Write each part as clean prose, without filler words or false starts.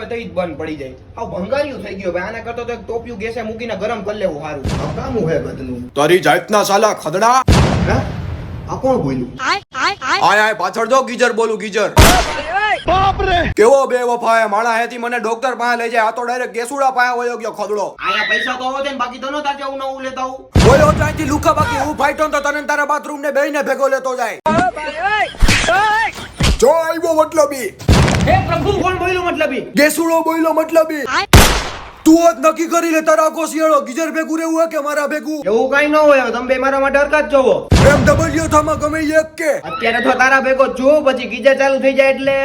આવે તો ઈ જ બંધ પડી જાય. આવ ભંગારિયું થઈ ગયો ભાઈ. આના કરતા તો એક ટોપિયું ગેસે મૂકીને ગરમ કરી લેવું સારું. કામું હે બધનું. તારી જાતના સાલા ખદડા. હે? આ કોણ બોલ્યું? આય પાછળ જો ગીજર બોલું ગીજર. કેવો બે વફા હે માણા હેતી મને ડોક્ટર પાસે લઈ જાય. આ તો ડાયરેક્ટ કેસુડા પાસે વયો ગયો ખદડો. આયા પૈસા તો હોતે ને બાકી તો નતા જવું નવું લેતા આવું. બોલો ત્યાંથી લુકા બાકી હું ફાઈટો તો તને તારા બાથરૂમ ને બેહીને ભેગો લેતો જાય. જો આવ્યો મતલબી. હે પ્રભુ કોણ બોલ્યું મતલબી? કેસુડો બોલ્યો મતલબી. તું જ નક્કી કરી લે તારા કોસિયાળો ગીજર ભેગું રહેવું હે કે મારા ભેગું. એવું કઈ ન હોય. તમે બે મારા માટે હરકત જોવો. એમ ડબલ્યુ થામાં ગમે એક કે અત્યારે તો તારા ભેગો જો પછી ગીજર ચાલુ થઈ જાય એટલે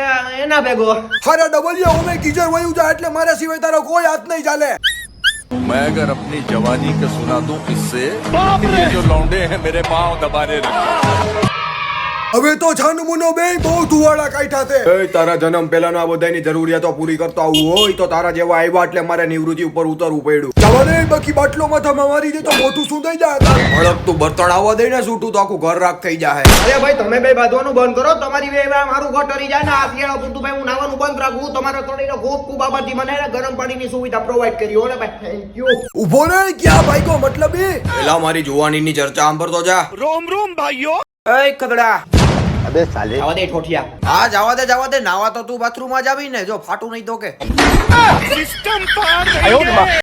એના ભેગો. હારા ડબલ્યુ ઓમે ગીજર વયું જાય એટલે મારા સિવાય તારો કોઈ હાથ નહીં ચાલે. मैं अगर अपनी जवानी का सुना दूं इससे ये जो लौंडे हैं मेरे पाँव दबाने लगे. હવે તો છાનમુનો બે બહુ ધુવાડા કાઢ્યા છે. એ તારા જન્મ પહેલાનો આ બધાની જરૂરિયાતો પૂરી કરતો આવું હોય તો તારા જેવા આવ્યા એટલે મારે નિવૃત્તિ ઉપર ઉતરવું પડ્યું. જવા દે બાકી બાટલો માથામાં મારી દે તો મોઢું સુંધાઈ જાય. હળકતું બર્તણ આવવા દે ને છૂટું તો આખું ઘર રાખ થઈ જાય. અરે ભાઈ તમે બે બાંધવાનું બંધ કરો. તમારી બે મારું ઘર ટરી જાય ને આ શિયાળા પૂરતું ભાઈ હું નાવાનું બંધ રાખું. તમારા થોડીનો ખૂબ બાબતથી મને ગરમ પાણીની સુવિધા પ્રોવાઈડ કરી હો ને ભાઈ. Thank you. ઉભો રે ક્યાં ભાઈ કો મતલબ પેલા મારી જુવાનીની ચર્ચા સાંભળતો જા. रोम रोम भाइयों. એ ખદડા अबे साले જવા દે ઠોઠિયા. હા જવા દે નાવા તો તું બાથરૂમમાં જ આવી ને જો ફાટું નહીં તો કે सिस्टम